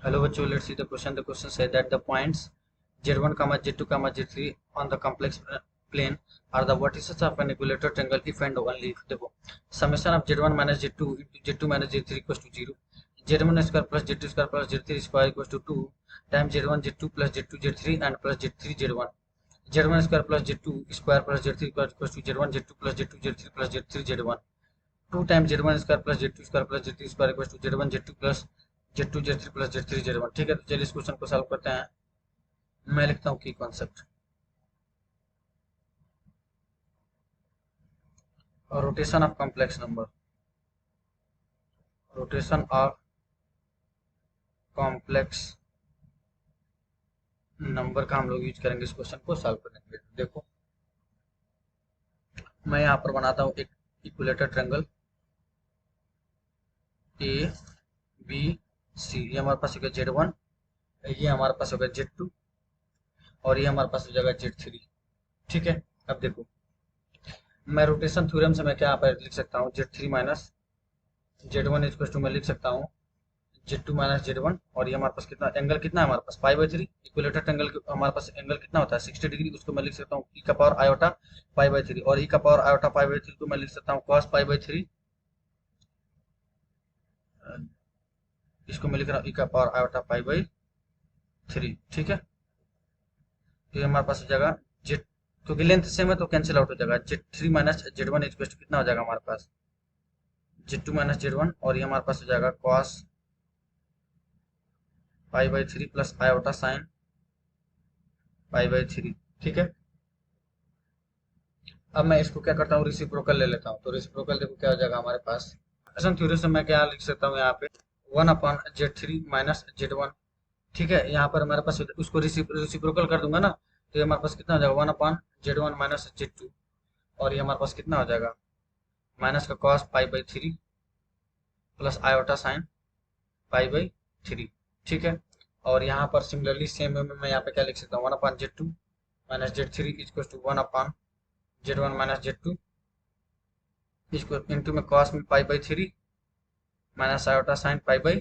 Hello bachcho, let's see the question. The question said that the points z1 comma z2 comma z3 on the complex plane are the vertices of an equilateral triangle if and only if देखो summation of z1 minus z2 into z2 minus z3 equals to 0, z1 square plus z2 square plus z3 square equals to 2 times z1 z2 plus z2 z3 and plus z3 z1, z1 square plus z2 square plus z3 equals to z1 z2 plus z2 z3 plus z3 z1, 2 times z1 square plus z2 square plus z3 square equals to z1 z2 plus z2 z3 plus z3 z1। ठीक है, तो चलिए इस question को solve करते हैं। मैं लिखता हूँ की concept. Rotation of complex number, rotation of complex number का हम लोग यूज करेंगे इस क्वेश्चन को सॉल्व करने के लिए। देखो मैं यहाँ पर बनाता हूँ एक equilateral triangle A B C. ये हमारे पास होगा z1, ये हमारे पास होगा z2 और ये हमारे पास हो जाएगा z3। ठीक है, अब देखो मैं रोटेशन थ्योरम से मैं क्या यहाँ पर लिख सकता हूँ z3 minus z1 equal to मैं लिख सकता हूँ z2 माइनस z1 और ये हमारे पास कितना एंगल कितना है हमारे पास π/3। इक्विलेटरल ट्रायंगल हमारे पास एंगल कितना होता है 60 डिग्री, उसको मैं लिख सकता हूँ e का पावर आयोटा π/3 और e का पावर आयोटा π/3 को मैं लिख सकता हूँ cos π/3। इसको मैं लिख रहा हूँ e का पावर आयोटा π/3। ठीक है, तो ये हमारे पास हो जाएगा z, क्योंकि लेंथ सेम है तो कैंसिल आउट हो जाएगा। z3 minus z1 equal to कितना हो जाएगा हमारे पास z2 माइनस z1 और ये हमारे पास हो जाएगा cos π/3 प्लस आयोटा साइन π/3। ठीक है, अब मैं इसको क्या करता हूँ रेसिप्रोकल ले लेता हूँ। तो रेसिप्रोकल देखो क्या हो जाएगा हमारे पास। रोटेशन थ्योरम से मैं क्या लिख सकता हूँ यहाँ पे 1/z3 माइनस z1। ठीक है, यहाँ पर हमारे पास उसको रेसिप्रोकल कर दूंगा ना तो ये हमारे पास कितना हो जाएगा 1/z1 माइनस z2 और ये हमारे पास कितना हो जाएगा माइनस का cos π/3 प्लस आयोटा साइन π/3। ठीक है, और यहाँ पर सिमिलरली सेम में मैं यहाँ पे क्या लिख सकता हूँ 1/z2 minus z3 equal to 1/z1 minus z2 इसको इंटू में cos में π/3 माइनस आयोटा साइन π/3।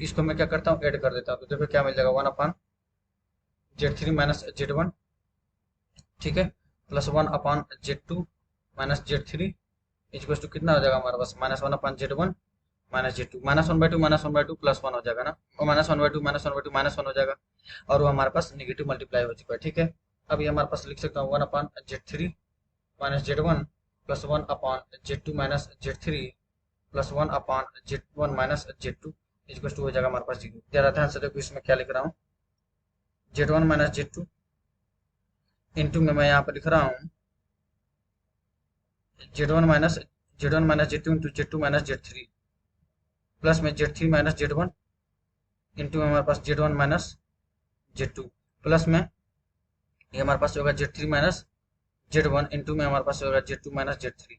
इसको मैं क्या करता हूँ ऐड कर देता हूँ, तो देखो क्या मिल जाएगा 1/z3 माइनस z1। ठीक है, plus 1/z2 minus z3 equal to कितना हो जाएगा हमारे पास minus 1/z1 minus z2, minus 1/2 minus 1/2 plus 1 हो जाएगा ना, और माइनस 1/2 माइनस 1/2 माइनस 1 हो जाएगा और वो हमारे पास निगेटिव मल्टीप्लाई हो चुका है। ठीक है, अब ये हमारे पास लिख सकता हूँ 1/z3 minus z1 plus 1/z2 minus z3 plus 1/z1 minus z2 equal to हो जाएगा हमारे पास 0। जरा ध्यान से देखो इसमें क्या लिख रहा हूँ z1 माइनस z2 इंटू में मैं यहाँ पर लिख रहा हूँ z1 minus z2 into z2 minus z3 plus में z3 माइनस z1 इंटू में हमारे पास z1 माइनस z2 प्लस में ये हमारे पास होगा z3 माइनस z1 इंटू में हमारे पास होगा z2 minus z3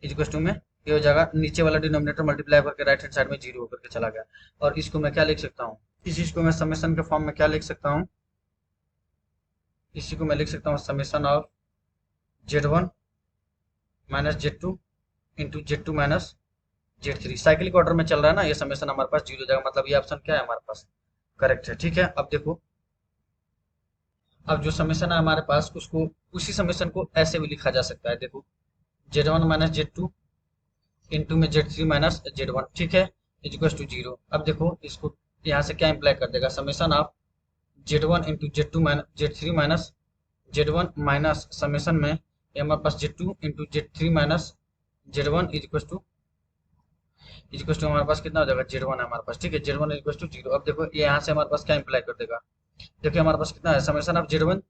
equal to में ये हो जाएगा नीचे वाला डिनोमिनेटर मल्टीप्लाई करके राइट हैंड साइड में 0 होकर के चला गया। और इसको मैं क्या लिख सकता हूँ, इस चीज को मैं समेशन के फॉर्म में क्या लिख सकता हूँ, इसी को मैं लिख सकता हूँ summation of z1 minus z2 into z2 minus z3। Cyclic order में चल रहा है ना, ये समेशन हमारे पास 0 हो जाएगा, मतलब ये ऑप्शन क्या है हमारे पास करेक्ट है। ठीक है, अब देखो अब जो समेशन है हमारे पास उसको उसी समेशन को ऐसे भी लिखा जा सकता है। देखो z1 माइनस z2 इंटू में z3 माइनस z1। ठीक है, इक्वल टू 0। अब देखो इसको यहाँ से क्या इंप्लाई कर देगा summation of z1 into z2 minus z3 minus z1 minus summation में ये हमारे पास z2 into z3 minus z1 equal to हमारे पास कितना हो जाएगा z1 है हमारे पास। ठीक है, z1 इक्वल टू 0। अब देखो ये यहाँ से हमारे पास क्या इंप्लाई कर देगा, देखिए हमारे पास कितना है समेशन ऑफ z1,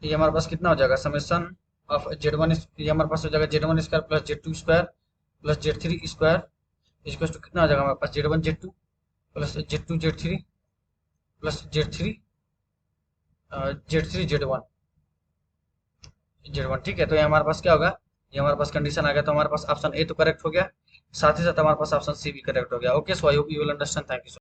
ये हमारे पास कितना हो जाएगा समेशन ऑफ z1, ये हमारे पास हो जाएगा z1 square plus z2 square plus z3 square equal to कितना हो जाएगा हमारे पास z1 z2 plus z2 z3 plus z3 z1 z1। ठीक है, तो ये हमारे पास क्या होगा, ये हमारे पास कंडीशन आ गया। तो हमारे पास ऑप्शन ए तो करेक्ट हो गया, साथ ही साथ हमारे पास ऑप्शन सी भी करेक्ट हो गया। Okay, so I hope you will understand. Thank you.